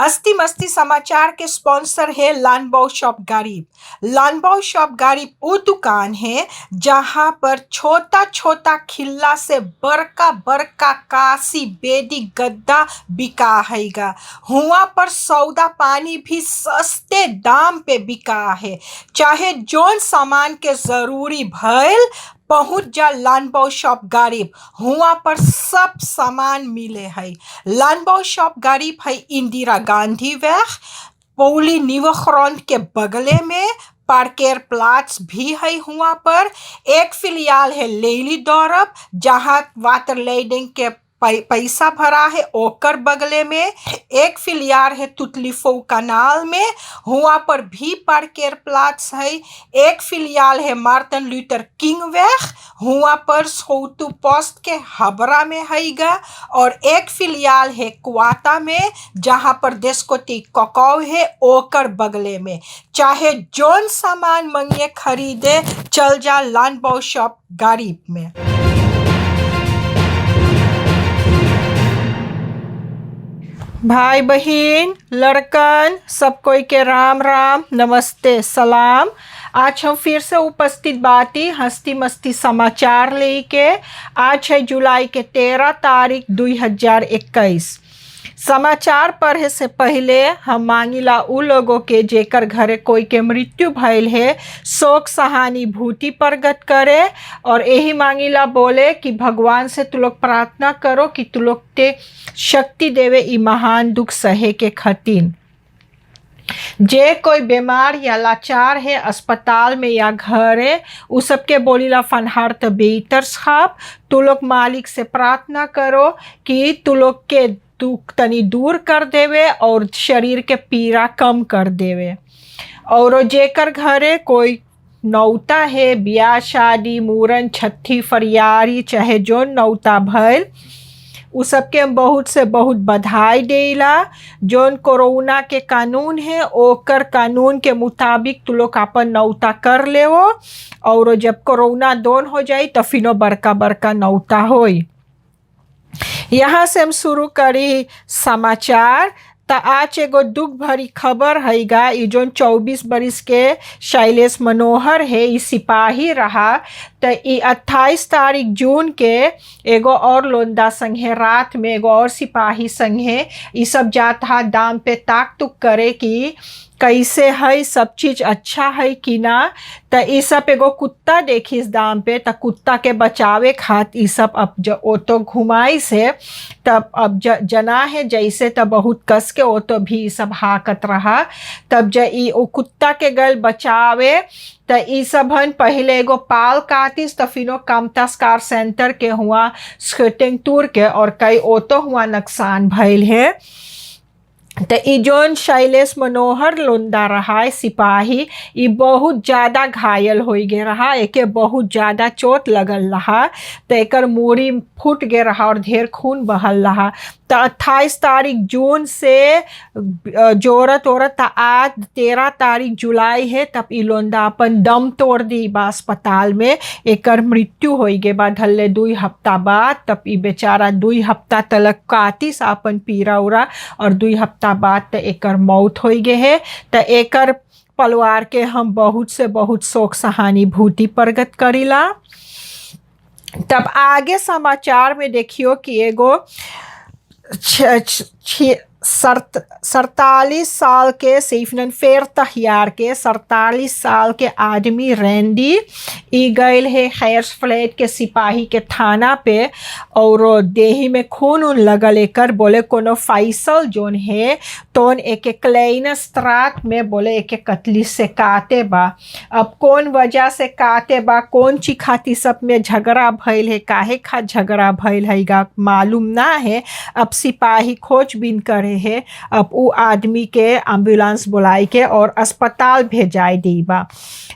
हस्ती मस्ती समाचार के स्पॉन्सर है लानबाओ शॉप गरीब। लानबाओ शॉप गरीब वो दुकान है जहाँ पर छोटा छोटा खिल्ला से बड़का बड़का काशी बेदी गद्दा बिका हैगा। हुआ पर सौदा पानी भी सस्ते दाम पे बिका है। चाहे जोन सामान के जरूरी भइल पहुँच जा लानबाओ शॉप गरीब। हुआ पर सब सामान मिले है। लानबाओ शॉप गरीब है इंदिरा गांधी वेग पौली न्यूक्रॉन के बगले में। पार्केर प्लाट्स भी है। हुआ पर एक फिलियाल है लेली दौरब जहाँ वाटर लेडिंग के पैसा भरा है ओकर बगले में। एक फिलियाल है तुतलीफो कनाल में। हुआ पर भी पार्केर प्लाट्स है। एक फिलियाल है मार्टिन लूथर किंग वेग। हुआ पर सोतु पोस्ट के हबरा में हैगा। और एक फिलियाल है क्वाटा में जहाँ पर देशकोटी कोकाव है ओकर बगले में। चाहे जोन सामान मंगे खरीदे चल जा लानबाओ शॉप गरीब में। भाई बहन लड़कन सब कोई के राम राम नमस्ते सलाम। आज हम फिर से उपस्थित बाती हस्ती मस्ती समाचार लेके। आज है जुलाई के 13 तारीख 2021। समाचार पढ़े से पहले हम मांगिला उ लोगों के जेकर घरे कोई के मृत्यु भइल है शोक सहानुभूति प्रकट करे। और यही मांगिला बोले कि भगवान से तू लोग प्रार्थना करो कि तू लोग के शक्ति देवे ई महान दुख सहे के खातिर। जे कोई बीमार या लाचार है अस्पताल में या घरे उ सबके बोलीला फनहार त बेहतर साहब तू लोग मालिक से प्रार्थना करो कि तू लोग के दुख तनी दूर कर देवे और शरीर के पीड़ा कम कर देवे। और जेकर घरे कोई नौता है ब्याह शादी मूरन छठी फरियारी चाहे जो नौता भइल उ सबके हम बहुत से बहुत बधाई देला। जोन कोरोना के कानून है ओकर कानून के मुताबिक तू लोग अपन नौता कर लेवो। और जब कोरोना दोन हो जाई तो फिनो बड़का बड़का नौता होई। यहाँ से हम शुरू करी समाचार। त आज एगो दुख भरी खबर हैगा। ई जोन 24 बरिस के शैलेश मनोहर है ई सिपाही रहा। त ई 28 तारीख जून के एगो और लोंदा संगे रात में एगो और सिपाही संगे ई सब जात हा दाम पे ताक तुक करे कि कैसे है सब चीज़ अच्छा है कि ना। त ई सब एगो कुत्ता देखिस दाम पे त कुत्ता के बचावे खात ई सब अब ऑटो घुमाई से तब अब जना है जैसे तब बहुत कस के ऑटो भी सब हाकत रहा। तब ज ई ओ कुत्ता के गल बचावे त ई सबन पहले एगो पाल कातिस त फिनो कामतास कार सेंटर के हुआ स्कूटिंग टूर के और कई ऑटो हुआ नुकसान भइल है। तो ई जोन शैलेश मनोहर लोंदा रहा सिपाही ई बहुत ज़्यादा घायल हो गए रहा। एके बहुत ज़्यादा चोट लगल रहा। तो एकर मूड़ी फूट गए रहा और ढेर खून बहल रहा। तो 28 तारीख जून से जोरत औरत आज 13 तारीख जुलाई है तब ई लोंदा अपन दम तोड़ दी बा अस्पताल में। एकर मृत्यु हो गए बा ढल्ले 2 हफ्ता बाद। तब ई बेचारा 2 हफ्ता तलक कातिस अपन पीरा उरा और 2 हफ्ता बाद त एकर मौत हो गए है। त एकर परिवार के हम बहुत से बहुत शोक सहानुभूति प्रकट करीला। तब आगे समाचार में देखियो कि एगो 47 साल के सीफनन फेर तहियार के 47 साल के आदमी रैंडी ई गईल है खैर्स फ्लैट के सिपाही के थाना पे और देही में खून उन लगल। एकर बोले कोनो फैसल जोन है तोन एक क्लेन स्त्रात में बोले एक कतली से काटे बा। अब कौन वजह से काटे बा कौन ची खाती सब में झगड़ा भइल है काहे खा झगड़ा भइल हैगा मालूम ना है। अब सिपाही खोजबीन करे है। अब उ आदमी के एम्बुलेंस बुलाई के और अस्पताल भेजाई दी बा।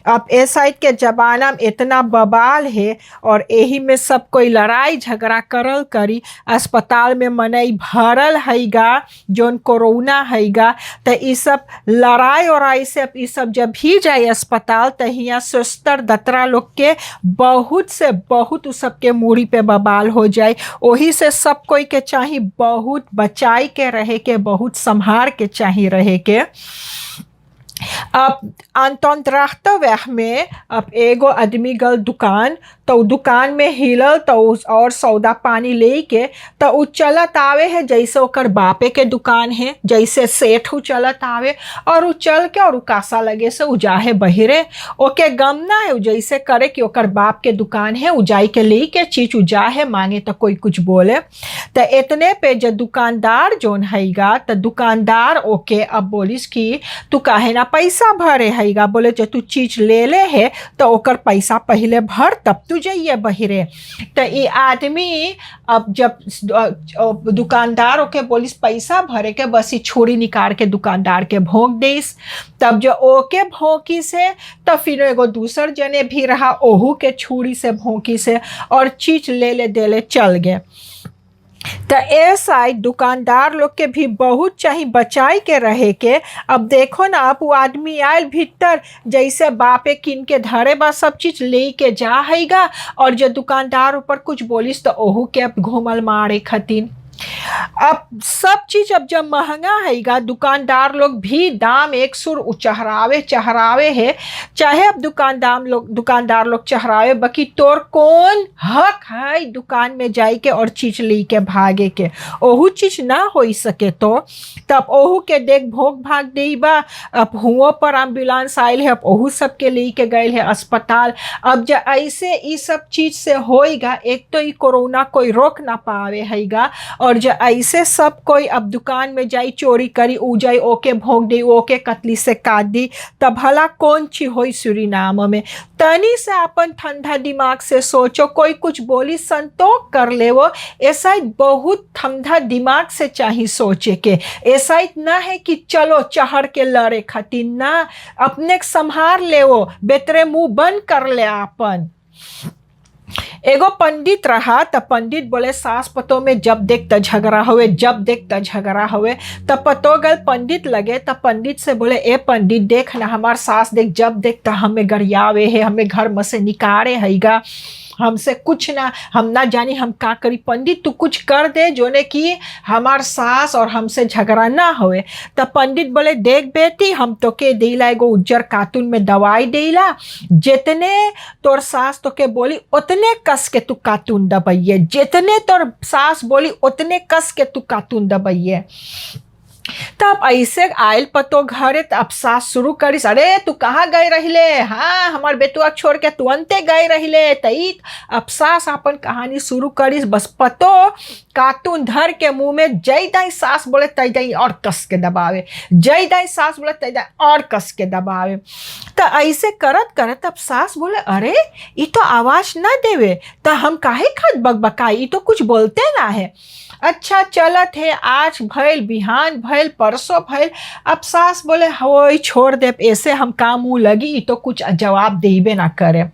अब ए साइड के जमाना में इतना बवाल है और यही में सब कोई लड़ाई झगड़ा करल करी। अस्पताल में मनई भरल हैगा जोन कोरोना हैगा। तो ये सब लड़ाई और से अब ये सब जब भी जाए अस्पताल तो यहाँ सुस्तर दतरा लोग के बहुत से बहुत उस सब के मूड़ी पे बवाल हो जाए। वही से सब कोई के चाही बहुत बचाई के रहे के, बहुत संभार के चाही रहे के। अब अंतराष्ट्रीय में अब एगो आदमी गल दुकान, तो दुकान में हिलल तो और सौदा पानी ले के तो उ चलत आवे है जैसे ओकर बापे के दुकान है, जैसे सेठ उ चलत आवे और उ चल के और उ कासा लगे से उ जाहे बहिरे। ओके गम ना है जैसे करे कि ओकर बाप के दुकान है, उ जाई के ले के चीज उ जाहे मांगे तो कोई कुछ बोले। तो इतने पे जो दुकानदार जोन हैगा तो दुकानदार ओके अब बोलिस कि तू काहे ना पैसा भरे हैगा। बोले जो तू चीज ले ले है तो ओकर पैसा पहले भर तब तू जाइए बहिरे। तो ये आदमी अब जब दुकानदार ओके बोलिस पैसा भरे के, बस ही छुरी निकाल के दुकानदार के भोंक देस। तब जो ओके भोंकी से तब फिर एगो दूसर जने भी रहा, ओहू के छुरी से भोंकी से और चीज ले ले देले चल गए। तो ऐसा दुकानदार लोग के भी बहुत चाहिए बचाई के रहे के। अब देखो ना, अब वो आदमी आयल भीतर जैसे बापे किन के धरे बा सब चीज ले के जा हैगा और जो दुकानदार ऊपर कुछ बोलिस तो ओहू के घूमल मारे खतिन। अब सब चीज अब जब महंगा हैगा दुकानदार लोग भी दाम एक सुर चढ़ावे है। चाहे अब दुकानदार लोग चढ़ावे, बाकी तोर कौन हक है दुकान में जाई के और चीज ली के भागे के। ओहू चीज ना हो सके तो तब ओहू के देख भोग भाग दे बा। अब हुओं पर एम्बुलेंस आयल है, अब ओहू सब के ले के गए है अस्पताल। अब जब ऐसे ये सब चीज से होएगा, एक तो ये कोरोना कोई रोक ना पावे हैगा और जो ऐसे सब कोई अब दुकान में जाई चोरी करी, उ जाई ओके भोग दी, ओके कतली से काट दी, तब भला कौन ची होई सूरीनाम में। तनी से अपन ठंडा दिमाग से सोचो, कोई कुछ बोली संतोष कर ले वो। ऐसा बहुत ठंडा दिमाग से चाहिए सोचे के। ऐसा ना है कि चलो चढ़ के लड़े खातिर ना, अपने संभार ले वो, बेतरे मुंह बंद कर ले अपन। एगो पंडित रहा तो पंडित बोले सास पतो में जब देख त झगड़ा हुए, जब देख त झगड़ा हुए। तब पतो गल पंडित लगे तो पंडित से बोले ए पंडित देख ना, हमार सास देख जब देख त हमें गरियावे है, हमें घर में से निकारे हैगा, हमसे कुछ ना, हम ना जानी हम का करी। पंडित तू कुछ कर दे जोने कि हमार सास और हमसे झगड़ा ना होए। तब पंडित बोले देख बेटी, हम तो के देला एगो उज्जर कार्टून में दवाई देला, जितने तोर सास तो के बोली उतने कस के तू कार्टून दबाइए, जितने तोर सास बोली उतने कस के तू कार्टून दबाइए। तब ऐसे आयल पतो घरे अब सास शुरू करिस, अरे तू कहाँ गए रहिले, हाँ हमार बेटुआ छोड़ के तुरंते गए रहिले। तई अब सास अपन कहानी शुरू करिस, बस पतो कार्टून धर के मुंह में जय दाई सास बोले तई दाई और कस के दबावे, जय दाई सास बोले तई दाई और कस के दबावे। तो ऐसे करत करत अब सास बोले अरे ये तो आवाज ना देवे, तो हम काहे खत बकबकाई, ये तो कुछ बोलते ना है। अच्छा चलत है, आज भइल बिहान भइल परसों भइल। अब सास बोले हो छोड़ दे, ऐसे हम काम मुँह लगी तो कुछ जवाब देबे ना करे।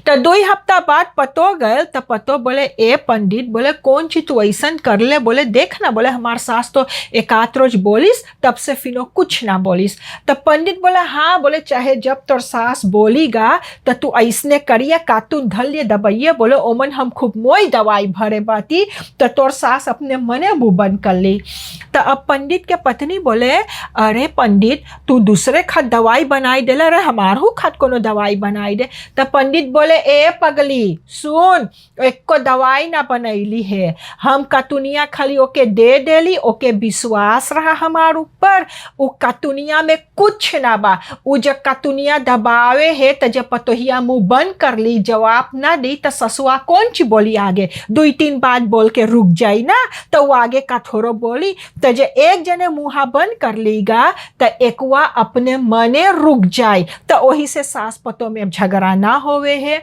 तो 2 हफ्ता बाद पतो गए तो पतो बोले ए पंडित, बोले कौन चीज तू ऐसन कर ले। बोले देख ना, बोले हमार सास तो एक आध रोज बोलिस तब से फिनो कुछ ना बोलिस। तो पंडित बोला हाँ, बोले चाहे जब तोर सास बोलीगा तो तू ऐसने करिए, कार्टून धर लिए दबाइए। बोले ओमन हम खूब मोई दवाई भरे बाती तो तोर सास अपने मने मुँह बंद कर ली। तो अब पंडित के पत्नी बोले अरे पंडित तू दूसरे खाद दवाई बनाई देला, अरे हमारू खाद कोनो दवाई बनाई दे। तो पंडित बोले ए पगली सुन, एको दवाई ना बनैली है, हम कतुनिया खाली ओके दे देली, ओके विश्वास रहा हमार ऊपर। उ कतुनिया में कुछ ना बा, उ जब कतुनिया दबावे है तो जब पतोहिया मुंह बंद कर ली, जवाब ना दी तो ससुआ कौन ची बोली आगे, 2-3 बात बोल के रुक जाई ना, तो वो आगे का थोड़ो बोली। तो जे एक जने मुँहा बंद कर लीगा तो एकवा अपने मने रुक जाए। तो वही से सास पतो में झगड़ा ना होवे है।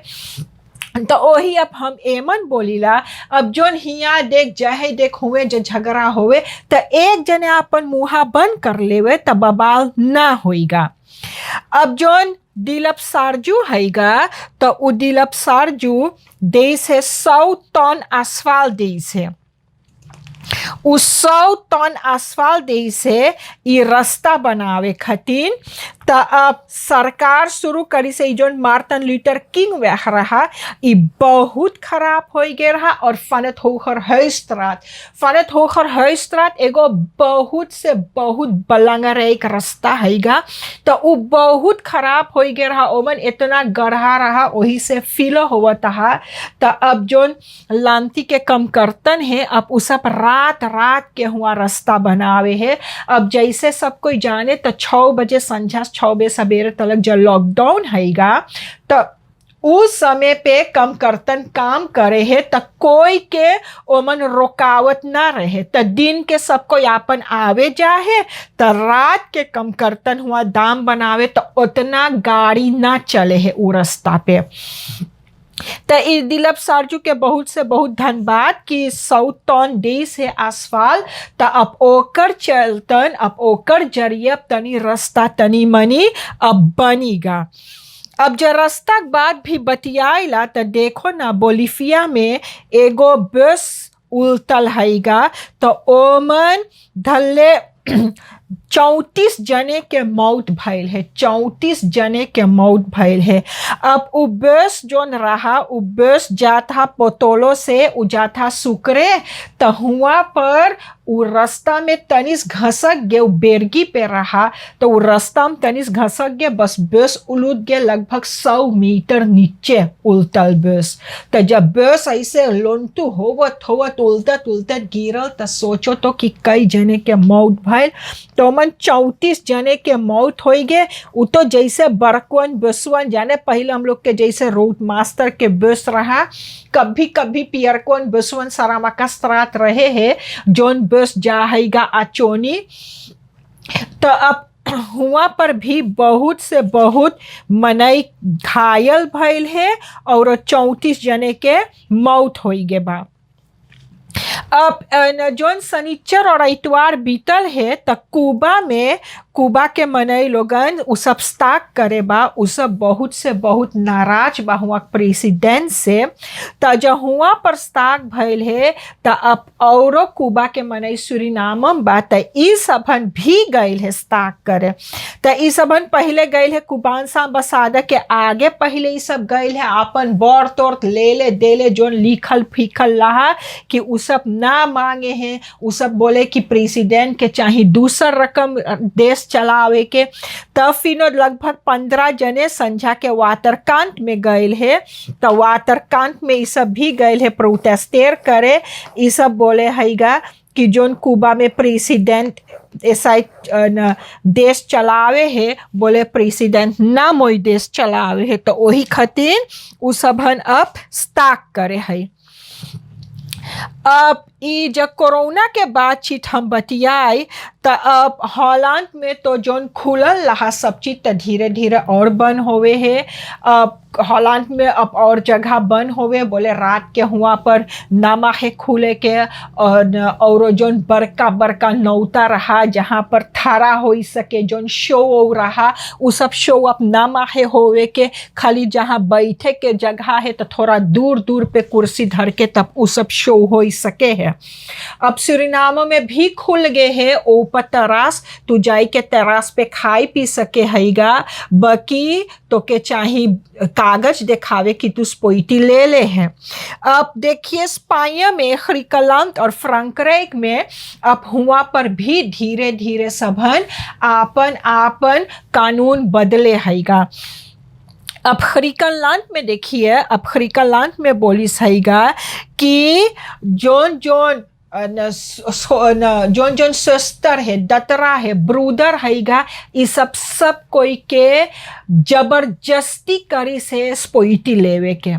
तो वही अब हम एमन बोलीला, अब जोन हिया देख जहे देख हुए जो झगड़ा होवे तो एक जने अपन मुँहा बंद कर लेवे तो बवाल ना होइगा। अब जोन दिलप सारजू हैगा तो उ दिलप सारजू देश है 100 टन आसफाल देश है। उ 100 टन आसफाल देश से ई रास्ता बनावे खातिर त अब सरकार शुरू करी से जोन मार्टिन लूथर किंग वह रहा ई बहुत खराब हो गए रहा और फनत होकर हैस्त्रात एगो बहुत से बहुत बलंगर एक रास्ता हैगा तो उ बहुत खराब हो गए रहा ओमन इतना गढ़ा रहा वही से फील हुआ था। तो अब जोन लांती के कम करतन है अब उ सब रात रात के हुआ रास्ता बनावे है। अब जैसे सब कोई जाने तो 6 बजे संझा 6 बजे सवेरे तक जब लॉकडाउन हैगा तो उस समय पे कम करतन काम करे है तो कोई के ओमन रुकावट ना रहे तो दिन के सबको यापन आवे जाए तो रात के कम करतन हुआ दाम बनावे तो उतना गाड़ी ना चले है उ रास्ता पे। तो इस दिलप सारजू के बहुत से बहुत धन्यवाद कि 100 टन देश है आसफाल तो अब ओकर चलतन अब ओकर जरिए तनी रास्ता तनी मनी अब बनीगा। अब जब रास्ता के बाद भी बतियाइला तो देखो ना बोलिविया में एगो बस उल्टल हैगा तो ओमन धल्ले 34 जने के मौत भइल है 34 जने के मौत भइल है। अब उ बस जोन रहा उ बस जाता पोतोलो से उ जाता सुकरे तो हुआ पर उ रास्ता में तनिस घसक गए उ बेरगी पे रहा तो उ रास्ता में तनिस घसक गए बस बस उलट गए लगभग 100 मीटर नीचे उल्टल बस। तो जब बस ऐसे लोंटू होवत उल्टत उल्टत गिरल तो सोचो तो कि कई जने के मौत भइल तो मन 34 जने के मौत हो गए। उ तो जैसे बरकवन बसवन जाने पहले हम लोग के जैसे रूट मास्टर के बस रहा कभी कभी पियरकवन बसवन सरामकस्तरात रहे है जोन बस जाएगा आचोनी तो अब हुआ पर भी बहुत से बहुत मनई घायल भइल है और 34 जने के मौत हो गए बा। अब जोन शनिचर और इतवार बीतल है तो कुबा के मनई लोगन उ सब स्ताक करे बा उ सब बहुत से बहुत नाराज बा हुआ प्रेसिडेंट से। तो जब हुआ पर स्ताक भइल है तो अब औरो कुबा के मनई सूरीनाम बा तो ई सबन भी गइल है स्ताक करे तो ई सबन पहले गइल है कुबान सांबसादा के आगे पहले ई सब गइल है अपन बौर तोर ले देले जोन लिखल फीखल रहा कि उ सब ना मांगे हैं उ सब बोले कि प्रेसिडेंट के चाहे दूसर रकम देश चलावे के। तब फिर लगभग 15 जने संझा के वाटरकांत में गए है तो वाटरकांत में ये सब भी गए है प्रोटेस्टेर करे। ये सब बोले हैगा कि जोन कुबा में प्रेसिडेंट ऐसा देश चलावे है बोले प्रेसिडेंट ना मोई देश चलावे है तो वही खातिर उ सबन अब स्ताक करे है। अब ई जब कोरोना के बातचीत हम बतियाई तो अब हॉलैंड में तो जोन खुलल रहा सब चीज़ तो धीरे धीरे और बंद होवे है। अब हॉलैंड में अब और जगह बंद होवे बोले रात के हुआ पर नामा है खुले के और जोन बड़का बड़का नौता रहा जहाँ पर थारा हो सके जोन शो रहा उ सब शो अब नामा है होवे के खाली जहाँ बैठे के जगह है तो थोड़ा दूर दूर पे कुर्सी धर के तब उ सब शो हो सके है। अब सूरीनाम में भी खुल गए है ऊपर तरास तू जाई के तरास पे खाई पी सके हैगा बाकी तो के चाहे कागज दिखावे कि तू स्पोइटी ले हैं। अब देखिए स्पाइन में ग्रीकलैंड और फ्रैंकराइक में अब हुआ पर भी धीरे धीरे सबन आपन कानून बदले हैगा। अब ग्रीकलैंड में देखिए अब ग्रीकलैंड में बोलिस हैगा कि जोन जोन सिस्टर है दतरा है ब्रूदर हैगा ये सब कोई के जबरदस्ती करी से स्पोइटी लेवे के।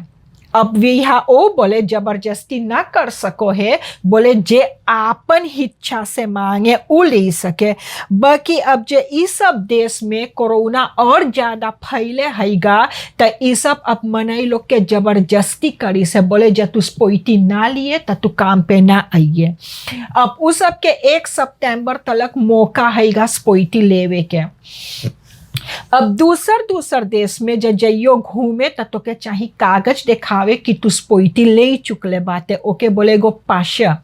अब यहाँ ओ बोले जबरदस्ती ना कर सको है बोले जे आपन इच्छा से मांगे उ ले सके। बाकी अब जे इस सब देश में कोरोना और ज़्यादा फैले हैगा तो ये सब अब मनई लोग के जबरदस्ती करी से बोले जब तू स्पोइटी ना लिए तो तू काम पे ना आइए। अब उस सब के 1 सितंबर तक मौका हैगा स्पोइटी लेवे के। अब दूसर दूसर देश में जइयो घूमे त तोके चाही कागज दिखावे कि तू स्पोइटी ले चुकले बाते, ओके बोले गो पाशा।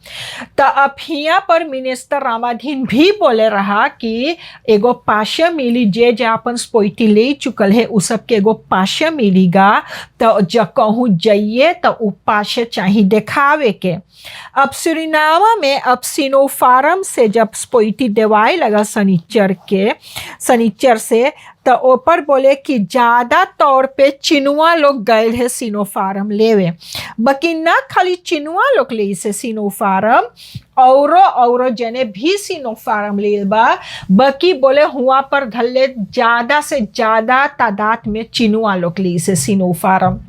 त अब हिया पर मिनिस्टर रामाधीन भी बोले रहा कि एगो पाशा मिली, जे जे अपन स्पोइटी ले चुकल है उ सबके एगो पाशा मिलीगा। तो जब कहूँ जाइए तो उ पाशा चाही दिखावे के। अब सुरीनामा में अब सिनोफार्म से जब स्पोइटी देवाई लगा सनीचर से तो ऊपर बोले कि ज़्यादा तौर पे चिनुआ लोग गए है सिनोफार्म लेवे, बाकी ना खाली चिनुआ लोग ले से सिनोफार्म औरो जने भी सिनोफार्म ले बा, बाकी बोले हुआ पर धल्ले ज़्यादा से ज़्यादा तादाद में चिनुआ लोग ले से सिनोफार्म।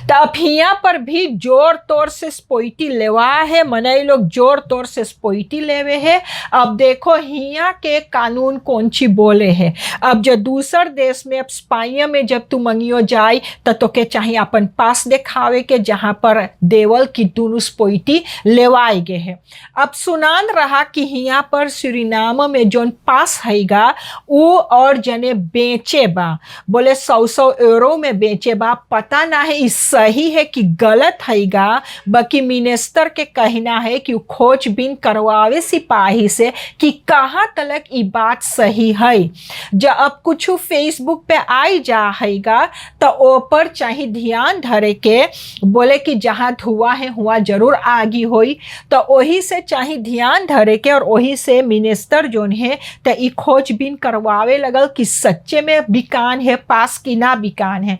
तो अब हिया पर भी जोर तोर से स्पोइटी लेवा है, मनई लोग जोर तोर से स्पोइटी लेवे है। अब देखो हिया के कानून कौन ची बोले है। अब जो दूसर देश में अब स्पाइया में जब तू मंगियो जाए तो तोके चाहिए अपन पास दिखावे के, जहाँ पर देवल की दोनों स्पोइटी लेवाए गए है। अब सुनान रहा कि हिया पर सुरीनाम में जोन पास हैगा वो और जने बेचे बा, बोले 100 यूरो में बेचे बा। पता ना है इस सही है कि गलत हैगा, बाकी मिनिस्टर के कहना है कि खोजबीन करवावे सिपाही से कि कहाँ तलक ये बात सही है। जब अब कुछ फेसबुक पे आई जा हैगा तो ऊपर चाहे ध्यान धरे के, बोले कि जहाँ धुआं है हुआ जरूर आगी होई, तो वही से चाहे ध्यान धरे के और वही से मिनिस्टर जोन है तो ये खोजबीन करवावे लगल कि सच्चे में बिकान है पास की ना बिकान है।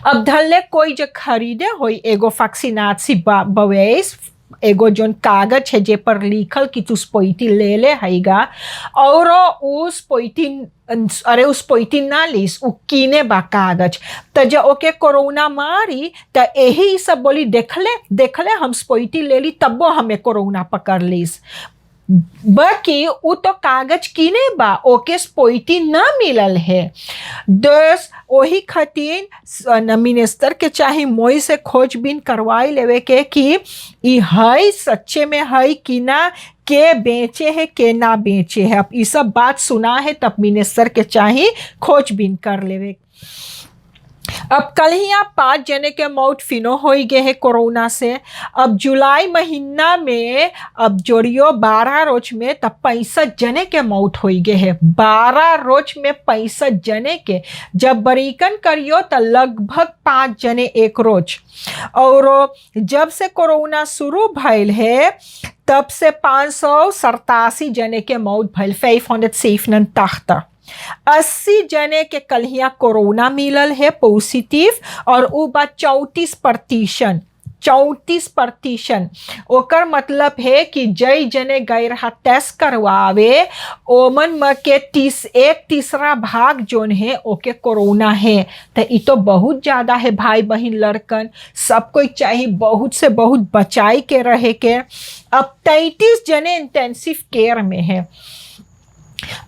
अब धल्ले कोई जो खरीदे होई एगो फैक्सिनासी बवेस, एगो जोन कागज है जे पर लिखल कि तू स्पोइटी ले ले हैगा, और उस पोइटी ना लीस उ कीने बा कागज। तो जब ओके कोरोना मारी तो यही सब बोली देखले हम स्पोइटी ले ली तब्बो हमें कोरोना पकड़ लीस, बाकी वो तो कागज कीने बा ओके स्पोइटी ना मिलल है। दस वही खातिर मिनिस्टर के चाहे मोई से खोजबीन करवाई लेवे के कि ई है सच्चे में है कि ना, के बेचे है के ना बेचे है। अब ये सब बात सुना है तब मिनिस्टर के चाहे खोजबीन कर लेवे। अब कल ही यहाँ 5 जने के मौत फिनो हो गए है कोरोना से। अब जुलाई महीना में अब जोड़ियो 12 रोज में तब 65 जने के मौत हो गए है। 12 रोज में 65 जने के, जब बरीकन करियो तो लगभग 5 जने एक रोज। और जब से कोरोना शुरू भइल है तब से 587 जने के मौत भइल, 587। 80 जने के कल कोरोना मिलल है पॉजिटिव, और उ बात 34%। ओकर मतलब है कि जय जने गए रहा टेस्ट करवावे ओमन में के 1/3 भाग जोन है ओके कोरोना है। तो ये तो बहुत ज़्यादा है भाई बहन लड़कन, सबको चाहिए बहुत से बहुत बचाई के रहे के। अब 33 जने इंटेंसिव केयर में है।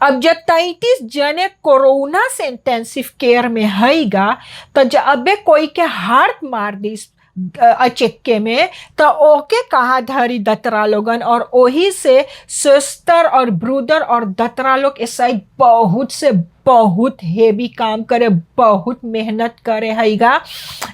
अब जब 33 जने कोरोना से इंटेंसिव केयर में हैगा तो जब अबे कोई के हार्ट मार दी अचक्के में तो ओके कहा धरी दतरा लोगन, और वही से सिस्टर और ब्रूदर और दतरा लोग ऐसा बहुत से बहुत हेवी काम करे, बहुत मेहनत करे हैगा।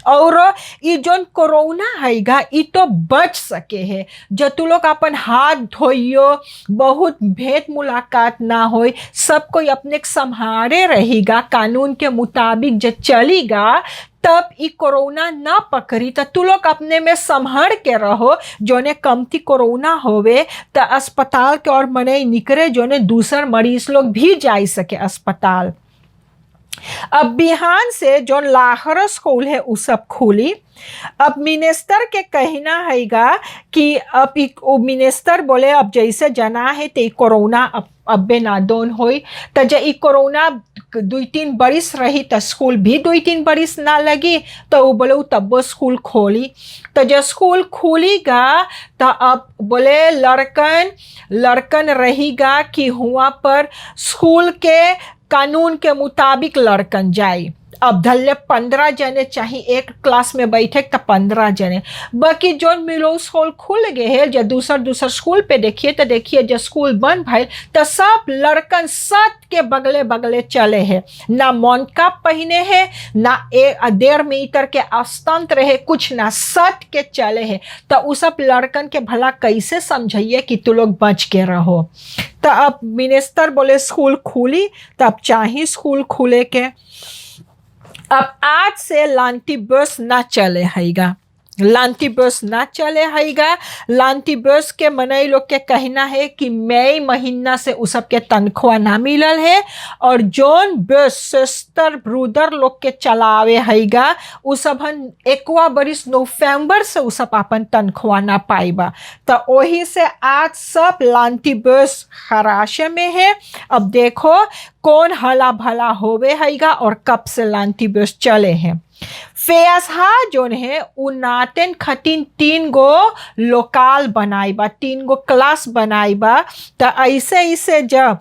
और ये जोन कोरोना हैगा ये तो बच सके है जो तू लोग अपन हाथ धोइयो, बहुत भेंट मुलाकात ना हो, सब कोई अपने संभारे रहेगा, कानून के मुताबिक जब चलेगा तब ये कोरोना ना पकड़ी। तो तू लोग अपने में संभर के रहो, जोने कमती कोरोना होवे तो अस्पताल के और मने निकले, जोने दूसर मरीज लोग भी जा सके अस्पताल। अब बिहान से जो लाहौर स्कूल है वो सब खुली। अब मिनिस्टर के कहना हैगा कि अब मिनिस्टर बोले अब जैसे जना है तो कोरोना अब्बे नादोन होई, तो जब कोरोना 2-3 बरिस रही तो स्कूल भी 2-3 बरिस ना लगी, तो वो बोले तब स्कूल खोली। तो जब स्कूल खुलीगा तो अब बोले लड़कन रहेगा कि हुआ पर स्कूल के कानून के मुताबिक लड़कन जाए। अब धल्ले 15 जने चाहिए एक क्लास में बैठे तो 15 जने। बाकी जो मिलो स्कूल खुल गए है, जो दूसर दूसर स्कूल पे देखिए तो देखिए जो स्कूल बंद भाई तो सब लड़कन सत के बगले बगले चले हैं, ना मोनका पहने हैं, ना 1.5 मीटर के अस्तंत्र है, कुछ ना सट के चले हैं। तो उस सब लड़कन के भला कैसे समझाइए कि तू लोग बच के रहो। तो अब मिनिस्टर बोले स्कूल खुली, तो अब चाहिए स्कूल खुले के। अब आज से लांटी बस ना चले हैगा, लांटी बस ना चले हैगा। लांटी बस के मनई लोग के कहना है कि मई महीना से उस सब के तनख्वाह ना मिलल है, और जोन बस सिस्टर ब्रूदर लोग के चलावे हैगा उ सब एकवा बरिस नवंबर से उ सब अपन तनख्वाह ना पाइबा। तो वही से आज सब लांटी बस खराशे में है। अब देखो कौन हला भला होवे हैगा और कब से लांटी बस चले हैं। फेसहा जोन है उ नातेन खटिन 3 गो लोकाल बनाइबा, 3 गो क्लास बनाइबा। तो ऐसे ऐसे जब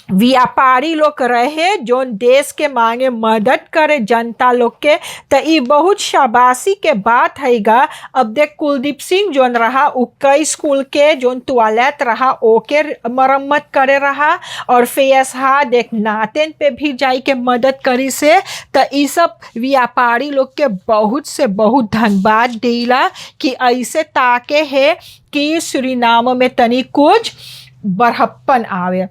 व्यापारी लोग रहे जो देश के मांगे मदद करे जनता लोग के, तो ये बहुत शाबाशी के बात हैगा। अब देख कुलदीप सिंह जोन रहा उ कई स्कूल के जोन टॉयलेट रहा ओके मरम्मत करे रहा, और फेसहा देख नातेन पे भी जाई के मदद करी से। तो ये सब व्यापारी लोग के बहुत से बहुत धन्यवाद देला कि ऐसे ताके है कि सूरीनाम में तनी कुछ बढ़प्पन आवे।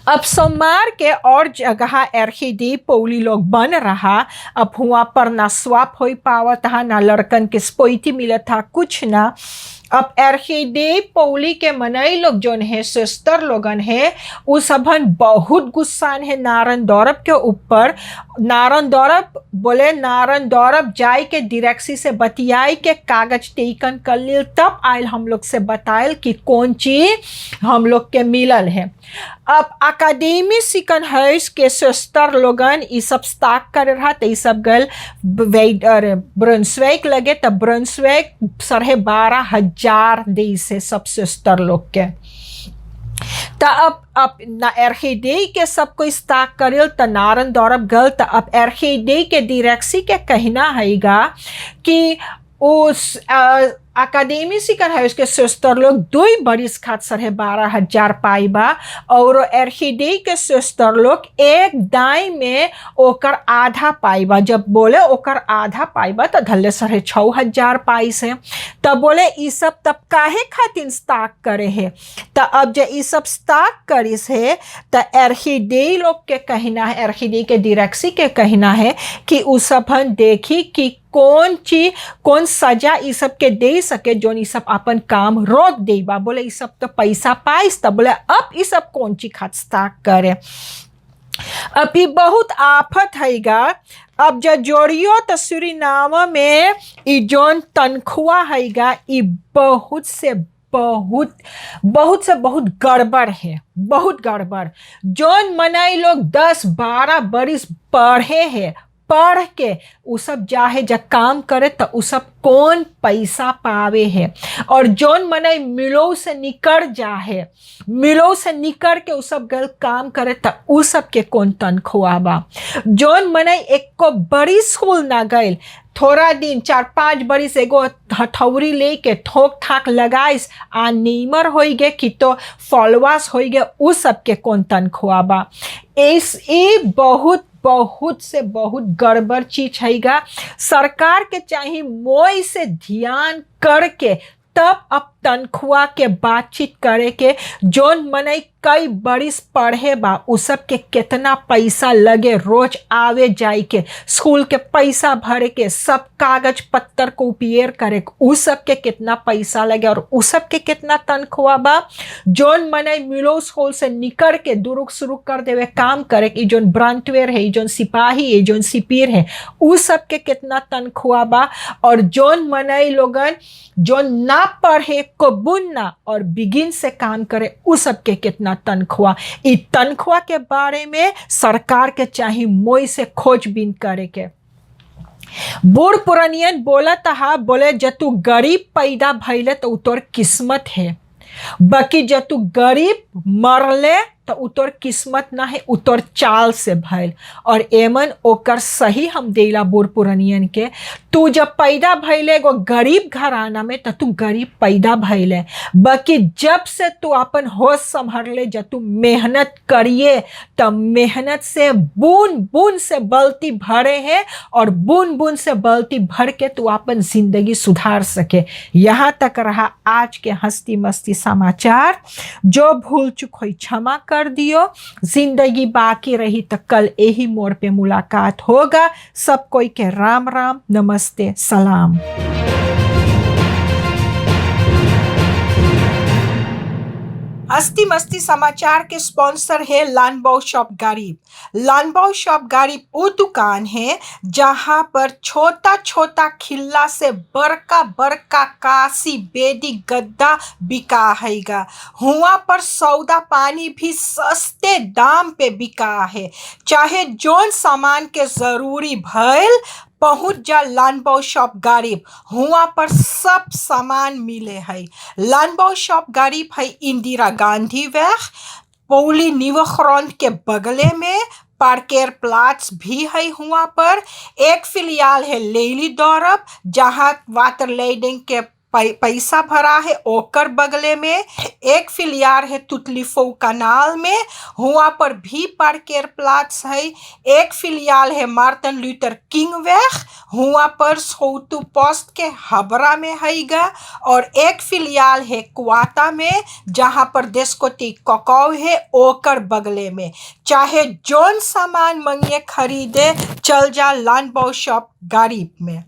अब सोमवार के और जगह एरखीदी पौली लोग बन रहा। अब हुआ पर ना स्वाप हो पावा था, ना लड़कन के स्पोइटी मिला था, कुछ ना। अब एरखीदी पौली के मनई लोग जोन है सिस्टर लोगन है उ सबन बहुत गुस्सान है नारायण दौरब के ऊपर। नारायण दौरब बोले नारायण दौरब जाए के डायरेक्सी से बतियाई के कागज टेकन कर लिए, तब आयल हम लोग से बतायल कि कौन चीज हम लोग के मिलल है। अब अकादमी सिकन हाउस के सिस्टर लोगन ये सब स्टाक कर रहा, तो ये सब गल ब्रंसवेक लगे, तब ब्रंसवेक 12,500 दी से सब सिस्टर लोग के। तो अब ना एरखीदी के सब कोई स्टाक करिल तो नारायण दौरब गल। तो अब एरखीदी के डायरेक्सी के कहना हैगा कि उस अकादमी सिकन है उसके सिस्टर लोग 2 बरिस खात 12,500 पाइबा, और एरखीदी के सिस्टर लोग एक दाई में ओकर आधा पाइबा। जब बोले ओकर आधा पाइबा तो धल्ले 6,500 पाई से। तब बोले ई सब तब काहे खातिर स्टाक करे है। तो अब जब ई सब स्टाक करिस है तो एरखीदी लोग के कहना है, एरखीदी के डायरेक्सी के कहना है कि उ सब देखी कि कौन चीज कौन सजा ई सब के दे सके जो ई सब अपन काम रोक देबा। बोले ई सब तो पैसा पाइस, तब बोले अब ई सब कौन चीज खर्चा करे। अभी बहुत आफत हैगा। अब जो जोड़ियो तो सूरीनाम में ई जोन तनख्वाह हैगा ई बहुत से बहुत गड़बड़ है, बहुत गड़बड़। जोन मनई लोग 10-12 बरिस पढ़े हैं, पढ़ के उ सब जाहे जब काम करे तो उ सब कौन पैसा पावे है। और जोन मनई मिलो से निकल जाहे, मिलो से निकल के उ सब गल काम करे तो उ सब के कौन तनख्वाह बा। जोन मनई एक को बड़ी स्कूल ना गए, थोड़ा दिन 4-5 बरिस एगो हथौड़ी लेके ठोक ठाक लगाइस आ नीमर हो गे कि तो फॉलोअर्स हो गे, उ सब के कौन तनख्वाह बा। ये बहुत से बहुत गड़बड़ चीज हैगा। सरकार के चाहिए मोई से ध्यान करके तब अब तनख्वाह के बातचीत करे के। जोन मनई कई बरिस पढ़े बा उ सब के कितना पैसा लगे रोज आवे जाए के, स्कूल के पैसा भरे के, सब कागज पत्तर को उपयोग करे उ सब के कितना पैसा लगे और उ सब के कितना तनख्वाह बा। जोन मनई मिलो स्कूल से निकल के दुरुक शुरू कर देवे काम करे कि जोन ब्रांटवेयर है, जोन सिपाही है, जोन सिपीर है, उ सब के कितना तनख्वाह बा। और जोन मनई लोगन जोन ना पढ़े को बुनना और बिगिन से काम करे उ सब के कितना तनख्वाह। इ तनख्वाह के बारे में सरकार के चाहिए मोई से खोजबीन करे के। बूढ़ पुरानियन बोला था, बोले जब तू गरीब पैदा भइले तो तोर किस्मत है, बाकी जब तू गरीब मरले तो उ तोर किस्मत ना है, उ तोर चाल से भइल। और एमन ओकर सही हम देला बूढ़ पुरनियन के, तू जब पैदा भइले एगो गरीब घराना में तो तू गरीब पैदा भइले, बाकी जब से तू अपन होश संभरले, जब तू मेहनत करिए तब मेहनत से बूंद बूंद से बल्टी भरे है और बूंद बूंद से बल्टी भर के तू अपन जिंदगी सुधार सके। यहाँ तक रहा आज के हंसती मस्ती समाचार। जो भूल चुक हुई क्षमा कर दियो। जिंदगी बाकी रही तो कल यही मोड़ पे मुलाकात होगा। सब कोई के राम राम, नमस्ते, सलाम। हस्ती मस्ती समाचार के स्पॉन्सर है लानबाओ शॉप गरीब। लानबाओ शॉप गरीब वो दुकान है जहाँ पर छोटा छोटा खिल्ला से बड़का बड़का काशी बेदी गद्दा बिका हैगा। हुआ पर सौदा पानी भी सस्ते दाम पे बिका है। चाहे जोन सामान के जरूरी भइल पहुँच जा लानबाओ शॉप गरीब, हुआ पर सब सामान मिले है। लानबाओ शॉप गरीब है इंदिरा गांधी वेग पौली निवख्रॉन के बगले में। पार्केर प्लाट्स भी है हुआ पर। एक फिलियाल है लेली दौरब जहाँ वाटर लेडिंग के पैसा भरा है ओकर बगले में। एक फिलियार है तुतलीफो कनाल में, हुआ पर भी पार्केर प्लाट्स है। एक फिलियाल है मार्टिन लूथर किंग वेग, हुआ पर सोतु पोस्ट के हबरा में हैगा। और एक फिलियाल है क्वाटा में जहाँ पर देशकोटी कोकाव है ओकर बगले में। चाहे जोन सामान मंगे खरीदे चल जा लानबाओ शॉप गरीब में।